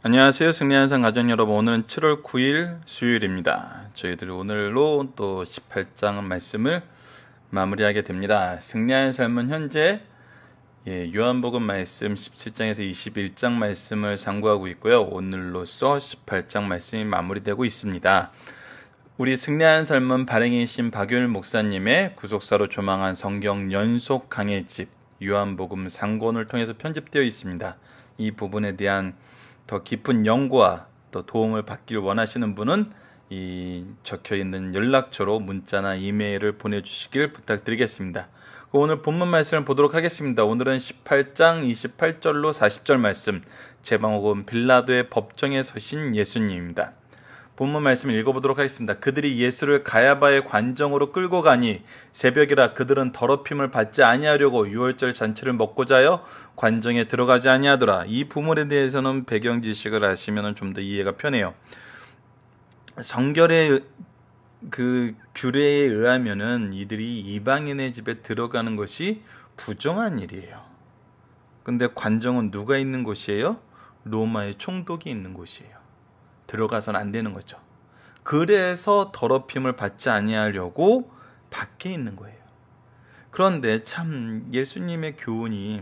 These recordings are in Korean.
안녕하세요. 승리한산 가족 여러분, 오늘은 7월 9일 수요일입니다. 저희들이 오늘로 또 18장 말씀을 마무리하게 됩니다. 승리한 삶은 현재 요한복음 말씀 17장에서 21장 말씀을 상고하고 있고요. 오늘로써 18장 말씀이 마무리되고 있습니다. 우리 승리한 삶은 발행이신 박윤일 목사님의 구속사로 조망한 성경 연속 강해집 요한복음 상권을 통해서 편집되어 있습니다. 이 부분에 대한 더 깊은 연구와 또 도움을 받기를 원하시는 분은 이 적혀있는 연락처로 문자나 이메일을 보내주시길 부탁드리겠습니다. 오늘 본문 말씀을 보도록 하겠습니다. 오늘은 18장 28절로 40절 말씀, 제목은 빌라도의 법정에 서신 예수님입니다. 본문 말씀을 읽어보도록 하겠습니다. 그들이 예수를 가야바의 관정으로 끌고 가니 새벽이라 그들은 더럽힘을 받지 아니하려고 유월절 잔치를 먹고자 하여 관정에 들어가지 아니하더라. 이 부분에 대해서는 배경 지식을 아시면 좀 더 이해가 편해요. 성결의 그 규례에 의하면은 이들이 이방인의 집에 들어가는 것이 부정한 일이에요. 근데 관정은 누가 있는 곳이에요? 로마의 총독이 있는 곳이에요. 들어가서는 안 되는 거죠. 그래서 더럽힘을 받지 아니하려고 밖에 있는 거예요. 그런데 참 예수님의 교훈이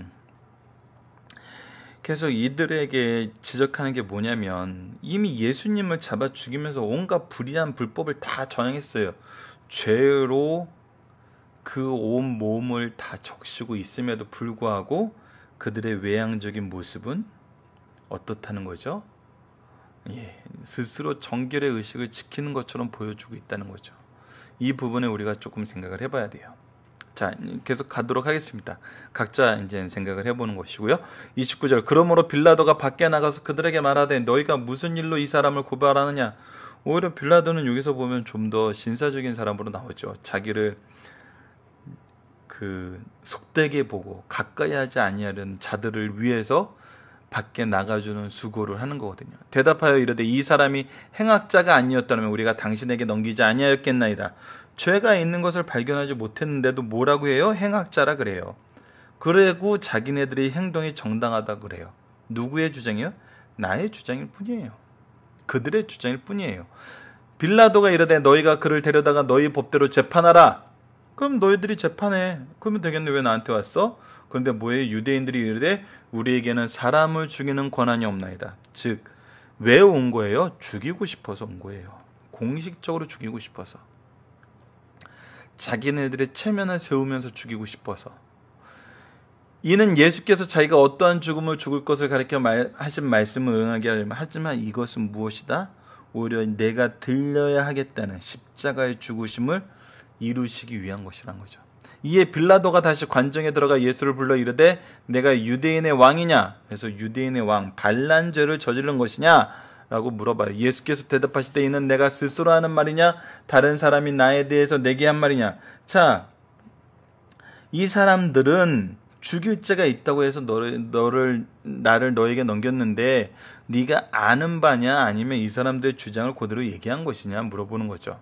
계속 이들에게 지적하는 게 뭐냐면, 이미 예수님을 잡아 죽이면서 온갖 불의한 불법을 다 저행했어요. 죄로 그 온 몸을 다 적시고 있음에도 불구하고 그들의 외향적인 모습은 어떻다는 거죠? 스스로 정결의 의식을 지키는 것처럼 보여주고 있다는 거죠. 이 부분에 우리가 조금 생각을 해봐야 돼요. 자, 계속 가도록 하겠습니다. 각자 이제 생각을 해보는 것이고요. 29절, 그러므로 빌라도가 밖에 나가서 그들에게 말하되 너희가 무슨 일로 이 사람을 고발하느냐. 오히려 빌라도는 여기서 보면 좀 더 신사적인 사람으로 나오죠. 자기를 속되게 보고 가까이 하지 아니하려는 자들을 위해서 밖에 나가주는 수고를 하는 거거든요. 대답하여 이르되 이 사람이 행악자가 아니었다면 우리가 당신에게 넘기지 아니하였겠나이다. 죄가 있는 것을 발견하지 못했는데도 뭐라고 해요? 행악자라 그래요. 그리고 자기네들의 행동이 정당하다 그래요. 누구의 주장이요? 나의 주장일 뿐이에요. 그들의 주장일 뿐이에요. 빌라도가 이르되 너희가 그를 데려다가 너희 법대로 재판하라. 그럼 너희들이 재판해. 그러면 되겠네. 왜 나한테 왔어? 그런데 뭐예요? 유대인들이 이르되 우리에게는 사람을 죽이는 권한이 없나이다. 즉, 왜 온 거예요? 죽이고 싶어서 온 거예요. 공식적으로 죽이고 싶어서. 자기네들의 체면을 세우면서 죽이고 싶어서. 이는 예수께서 자기가 어떠한 죽음을 죽을 것을 가리켜 하신 말씀을 응하게 하려면, 하지만 이것은 무엇이다? 오히려 내가 들려야 하겠다는 십자가의 죽으심을 이루시기 위한 것이란 거죠. 이에 빌라도가 다시 관정에 들어가 예수를 불러 이르되 내가 유대인의 왕이냐? 그래서 유대인의 왕 반란 죄를 저지른 것이냐? 라고 물어봐요. 예수께서 대답하시되 이는 내가 스스로 하는 말이냐? 다른 사람이 나에 대해서 내게 한 말이냐? 자, 이 사람들은 죽일 죄가 있다고 해서 나를 너에게 넘겼는데 네가 아는 바냐? 아니면 이 사람들의 주장을 그대로 얘기한 것이냐? 물어보는 거죠.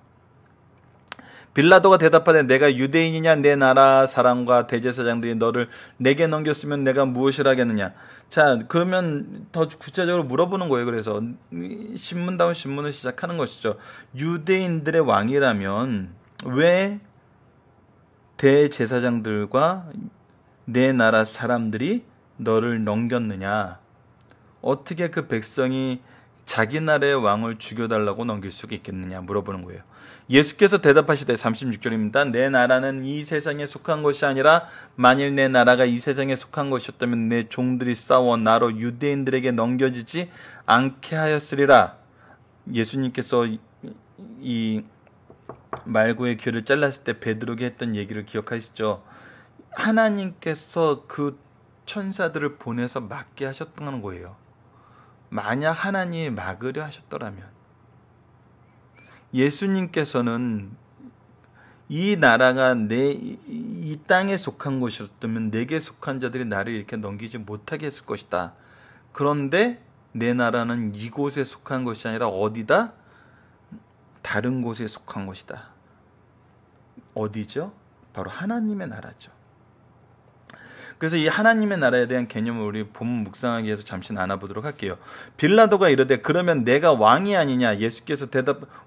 빌라도가 대답하되 내가 유대인이냐? 내 나라 사람과 대제사장들이 너를 내게 넘겼으면 내가 무엇을 하겠느냐? 자, 그러면 더 구체적으로 물어보는 거예요. 그래서 신문다운 신문을 시작하는 것이죠. 유대인들의 왕이라면 왜 대제사장들과 내 나라 사람들이 너를 넘겼느냐? 어떻게 그 백성이 자기 나라의 왕을 죽여달라고 넘길 수가 있겠느냐 물어보는 거예요. 예수께서 대답하시되 36절입니다. 내 나라는 이 세상에 속한 것이 아니라 만일 내 나라가 이 세상에 속한 것이었다면 내 종들이 싸워 나로 유대인들에게 넘겨지지 않게 하였으리라. 예수님께서 이 말고의 귀를 잘랐을 때 베드로에게 했던 얘기를 기억하시죠? 하나님께서 그 천사들을 보내서 막게 하셨다는 거예요. 만약 하나님이 막으려 하셨더라면, 예수님께서는 이 나라가 이 땅에 속한 것이었다면 내게 속한 자들이 나를 이렇게 넘기지 못하게 했을 것이다. 그런데 내 나라는 이곳에 속한 것이 아니라 어디다? 다른 곳에 속한 것이다. 어디죠? 바로 하나님의 나라죠. 그래서 이 하나님의 나라에 대한 개념을 우리 본문 묵상하기 위해서 잠시 나눠보도록 할게요. 빌라도가 이르되 그러면 내가 왕이 아니냐?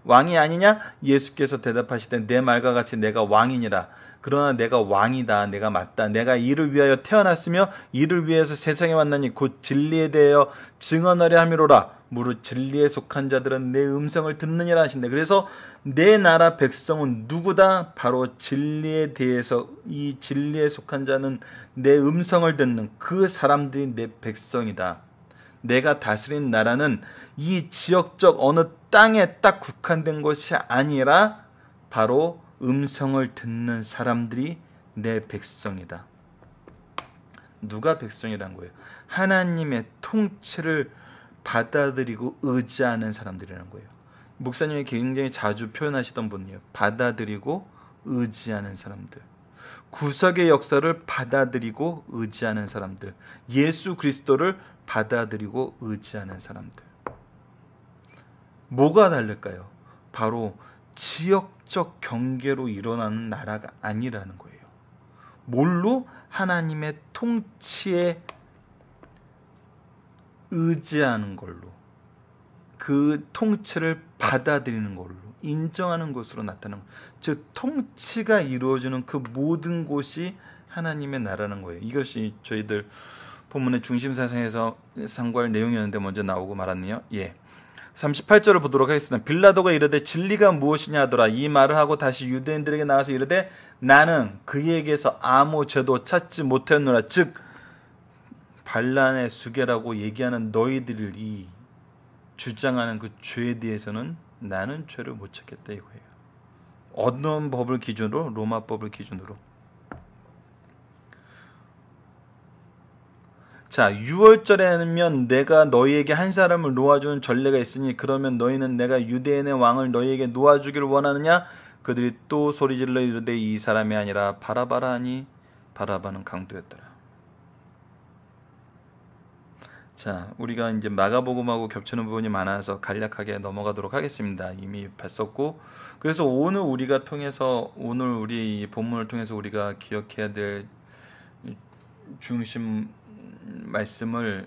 왕이 아니냐? 예수께서 대답하시되 내 말과 같이 내가 왕이니라. 그러나 내가 왕이다. 내가 맞다. 내가 이를 위하여 태어났으며 이를 위해서 세상에 왔나니 곧 진리에 대하여 증언하려 함이로라. 무릇 진리에 속한 자들은 내 음성을 듣느니라 하신대. 그래서 내 나라 백성은 누구다? 바로 진리에 대해서 이 진리에 속한 자는 내 음성을 듣는 그 사람들이 내 백성이다. 내가 다스린 나라는 이 지역적 어느 땅에 딱 국한된 것이 아니라 바로 음성을 듣는 사람들이 내 백성이다. 누가 백성이란 거예요? 하나님의 통치를 받아들이고 의지하는 사람들이라는 거예요. 목사님이 굉장히 자주 표현하시던 분이에요. 받아들이고 의지하는 사람들. 구속의 역사를 받아들이고 의지하는 사람들. 예수 그리스도를 받아들이고 의지하는 사람들. 뭐가 다를까요? 바로 지역적 경계로 일어나는 나라가 아니라는 거예요. 뭘로? 하나님의 통치에 의지하는 걸로, 그 통치를 받아들이는 걸로, 인정하는 것으로 나타나는 거예요. 즉 통치가 이루어지는 그 모든 곳이 하나님의 나라는 거예요. 이것이 저희들 본문의 중심사상에서 상고할 내용이었는데 먼저 나오고 말았네요. 38절을 보도록 하겠습니다. 빌라도가 이르되 진리가 무엇이냐 하더라. 이 말을 하고 다시 유대인들에게 나와서 이르되 나는 그에게서 아무 죄도 찾지 못했노라. 즉 반란의 수괴라고 얘기하는 너희들이 주장하는 그 죄에 대해서는 나는 죄를 못 찾겠다 이거예요. 어떤 법을 기준으로? 로마법을 기준으로. 자, 6월절에면 내가 너희에게 한 사람을 놓아주는 전례가 있으니 그러면 너희는 내가 유대인의 왕을 너희에게 놓아주기를 원하느냐? 그들이 또 소리질러 이르되 이 사람이 아니라 바라바라 하니 바라바는 강도였더라. 자, 우리가 이제 마가복음하고 겹치는 부분이 많아서 간략하게 넘어가도록 하겠습니다. 이미 봤었고, 그래서 오늘 우리가 통해서 오늘 우리 이 본문을 통해서 우리가 기억해야 될 중심 말씀을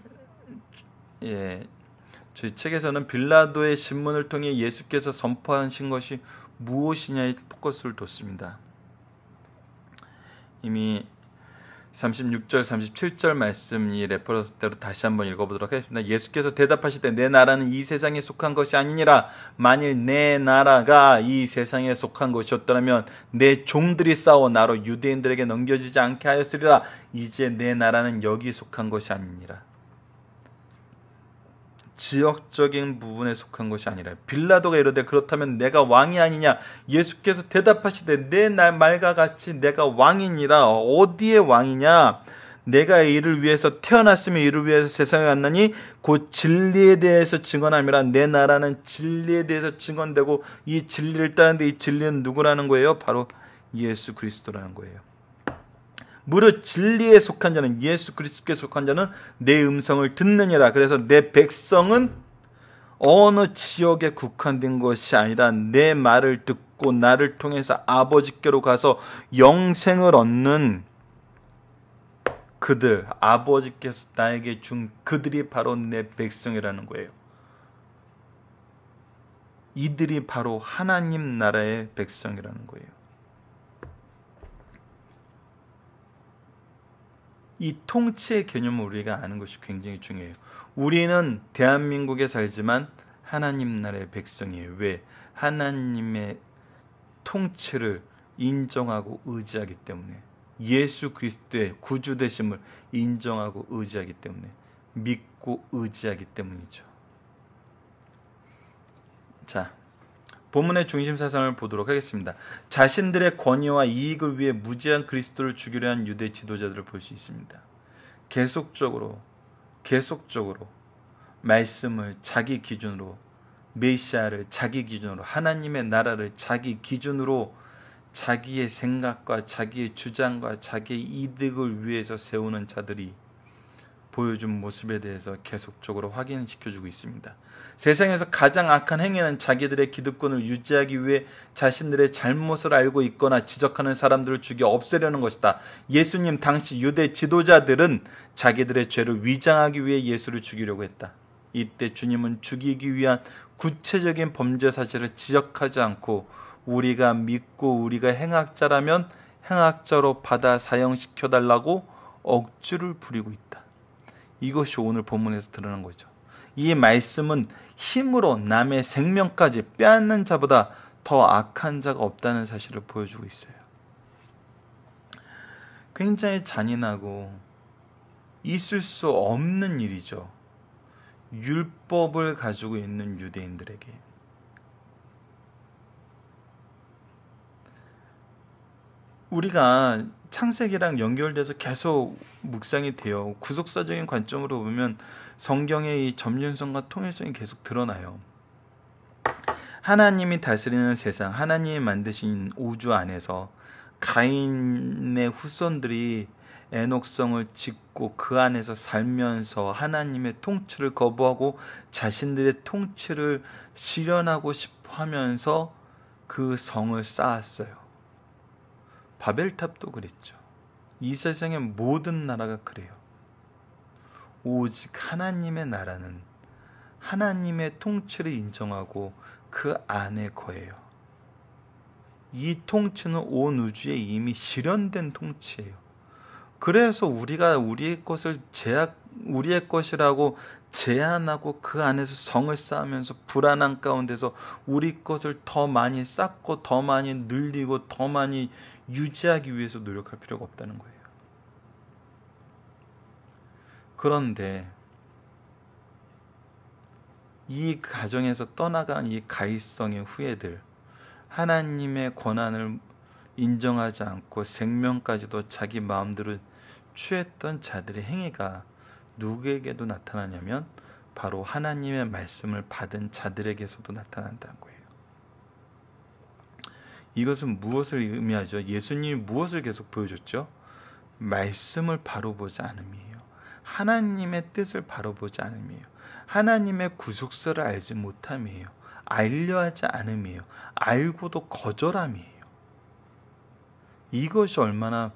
저희 책에서는 빌라도의 신문을 통해 예수께서 선포하신 것이 무엇이냐에 포커스를 뒀습니다. 이미 36절, 37절 말씀이 레퍼런스대로 다시 한번 읽어보도록 하겠습니다. 예수께서 대답하시되 내 나라는 이 세상에 속한 것이 아니니라. 만일 내 나라가 이 세상에 속한 것이었더라면 내 종들이 싸워 나로 유대인들에게 넘겨지지 않게 하였으리라. 이제 내 나라는 여기 속한 것이 아니니라. 지역적인 부분에 속한 것이 아니라 빌라도가 이르되 그렇다면 내가 왕이 아니냐? 예수께서 대답하시되 내 말과 같이 내가 왕이니라. 어디에 왕이냐? 내가 이를 위해서 태어났으며 이를 위해서 세상에 왔나니 곧 진리에 대해서 증언함이라. 내 나라는 진리에 대해서 증언되고 이 진리를 따르는데 이 진리는 누구라는 거예요? 바로 예수 그리스도라는 거예요. 무릇 진리에 속한 자는 예수 그리스도께 속한 자는 내 음성을 듣느니라. 그래서 내 백성은 어느 지역에 국한된 것이 아니라 내 말을 듣고 나를 통해서 아버지께로 가서 영생을 얻는 그들, 아버지께서 나에게 준 그들이 바로 내 백성이라는 거예요. 이들이 바로 하나님 나라의 백성이라는 거예요. 이 통치의 개념을 우리가 아는 것이 굉장히 중요해요. 우리는 대한민국에 살지만 하나님 나라의 백성이에요. 왜? 하나님의 통치를 인정하고 의지하기 때문에, 예수 그리스도의 구주 되심을 인정하고 의지하기 때문에, 믿고 의지하기 때문이죠. 자, 본문의 중심 사상을 보도록 하겠습니다. 자신들의 권위와 이익을 위해 무지한 그리스도를 죽이려 한 유대 지도자들을 볼 수 있습니다. 계속적으로 말씀을 자기 기준으로, 메시아를 자기 기준으로, 하나님의 나라를 자기 기준으로 자기의 생각과 자기의 주장과 자기의 이득을 위해서 세우는 자들이 보여준 모습에 대해서 계속적으로 확인시켜주고 있습니다. 세상에서 가장 악한 행위는 자기들의 기득권을 유지하기 위해 자신들의 잘못을 알고 있거나 지적하는 사람들을 죽여 없애려는 것이다. 예수님 당시 유대 지도자들은 자기들의 죄를 위장하기 위해 예수를 죽이려고 했다. 이때 주님은 죽이기 위한 구체적인 범죄 사실을 지적하지 않고 우리가 믿고 우리가 행악자라면 행악자로 받아 사형시켜달라고 억지를 부리고 있다. 이것이 오늘 본문에서 드러난 거죠. 이 말씀은 힘으로 남의 생명까지 빼앗는 자보다 더 악한 자가 없다는 사실을 보여주고 있어요. 굉장히 잔인하고 있을 수 없는 일이죠. 율법을 가지고 있는 유대인들에게. 우리가 창세기랑 연결돼서 계속 묵상이 돼요. 구속사적인 관점으로 보면 성경의 이 점진성과 통일성이 계속 드러나요. 하나님이 다스리는 세상, 하나님이 만드신 우주 안에서 가인의 후손들이 에녹성을 짓고 그 안에서 살면서 하나님의 통치를 거부하고 자신들의 통치를 실현하고 싶어 하면서 그 성을 쌓았어요. 바벨탑도 그랬죠. 이 세상의 모든 나라가 그래요. 오직 하나님의 나라는 하나님의 통치를 인정하고 그 안에 거해요. 이 통치는 온 우주에 이미 실현된 통치예요. 그래서 우리가 우리의 것이라고 제한하고 그 안에서 성을 쌓으면서 불안한 가운데서 우리 것을 더 많이 쌓고 더 많이 늘리고 더 많이 유지하기 위해서 노력할 필요가 없다는 거예요. 그런데 이 가정에서 떠나간 이 가히성의 후예들, 하나님의 권한을 인정하지 않고 생명까지도 자기 마음대로 취했던 자들의 행위가 누구에게도 나타나냐면 바로 하나님의 말씀을 받은 자들에게서도 나타난다는 거예요. 이것은 무엇을 의미하죠? 예수님이 무엇을 계속 보여줬죠? 말씀을 바로 보지 않음이에요. 하나님의 뜻을 바로 보지 않음이에요. 하나님의 구속사를 알지 못함이에요. 알려 하지 않음이에요. 알고도 거절함이에요. 이것이 얼마나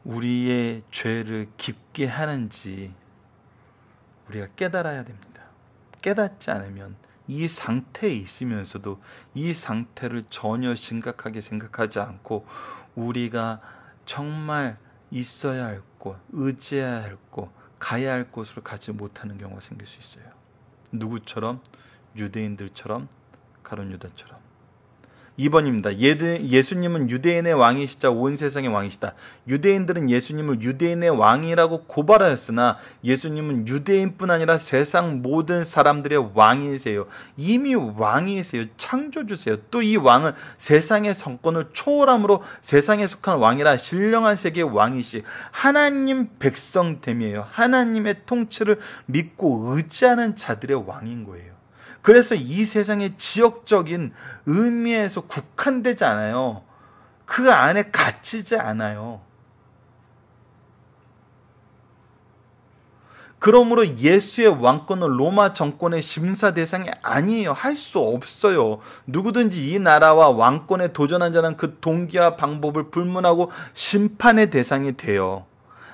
우리의 죄를 깊게 하는지 우리가 깨달아야 됩니다. 깨닫지 않으면 이 상태에 있으면서도 이 상태를 전혀 심각하게 생각하지 않고 우리가 정말 있어야 할 곳, 의지해야 할 곳, 가야 할 곳으로 가지 못하는 경우가 생길 수 있어요. 누구처럼? 유대인들처럼, 가룟 유다처럼. 2번입니다. 예수님은 유대인의 왕이시자 온 세상의 왕이시다. 유대인들은 예수님을 유대인의 왕이라고 고발하였으나 예수님은 유대인뿐 아니라 세상 모든 사람들의 왕이세요. 이미 왕이세요. 창조주세요. 또 이 왕은 세상의 정권을 초월함으로 세상에 속한 왕이라 신령한 세계의 왕이시 하나님 백성됨이에요. 하나님의 통치를 믿고 의지하는 자들의 왕인 거예요. 그래서 이 세상의 지역적인 의미에서 국한되지 않아요. 그 안에 갇히지 않아요. 그러므로 예수의 왕권은 로마 정권의 심사 대상이 아니에요. 할 수 없어요. 누구든지 이 나라와 왕권에 도전한 자는 그 동기와 방법을 불문하고 심판의 대상이 돼요.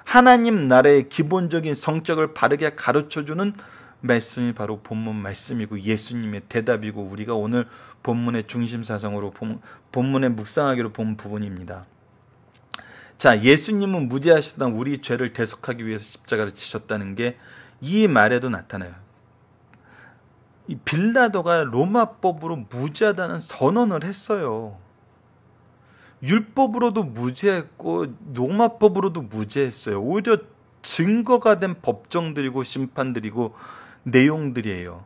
하나님 나라의 기본적인 성격을 바르게 가르쳐주는 말씀이 바로 본문 말씀이고 예수님의 대답이고 우리가 오늘 본문의 중심 사상으로 본문의 묵상하기로 본 부분입니다. 자, 예수님은 무죄하시던 우리 죄를 대속하기 위해서 십자가를 지셨다는 게 이 말에도 나타나요. 이 빌라도가 로마법으로 무죄하다는 선언을 했어요. 율법으로도 무죄했고 로마법으로도 무죄했어요. 오히려 증거가 된 법정들이고 심판들이고 내용들이에요.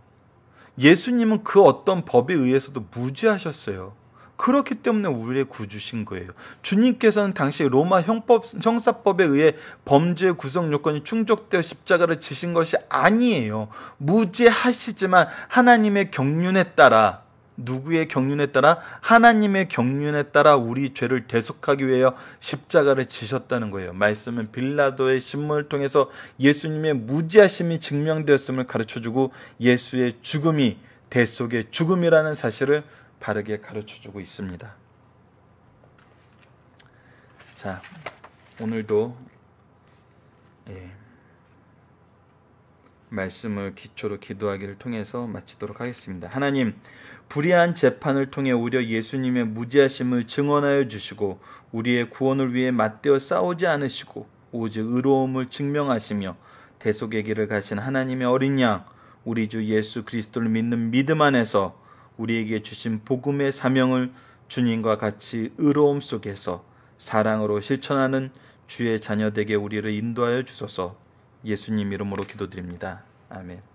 예수님은 그 어떤 법에 의해서도 무죄하셨어요. 그렇기 때문에 우리의 구주신 거예요. 주님께서는 당시 로마 형사법에 의해 범죄의 구성 요건이 충족되어 십자가를 지신 것이 아니에요. 무죄하시지만 하나님의 경륜에 따라 누구의 경륜에 따라? 하나님의 경륜에 따라 우리 죄를 대속하기 위하여 십자가를 지셨다는 거예요. 말씀은 빌라도의 신문을 통해서 예수님의 무지하심이 증명되었음을 가르쳐주고 예수의 죽음이 대속의 죽음이라는 사실을 바르게 가르쳐주고 있습니다. 자, 오늘도 말씀을 기초로 기도하기를 통해서 마치도록 하겠습니다. 하나님, 불의한 재판을 통해 오히려 예수님의 무지하심을 증언하여 주시고 우리의 구원을 위해 맞대어 싸우지 않으시고 오직 의로움을 증명하시며 대속의 길을 가신 하나님의 어린 양, 우리 주 예수 그리스도를 믿는 믿음 안에서 우리에게 주신 복음의 사명을 주님과 같이 의로움 속에서 사랑으로 실천하는 주의 자녀되게 우리를 인도하여 주소서. 예수님 이름으로 기도드립니다. 아멘.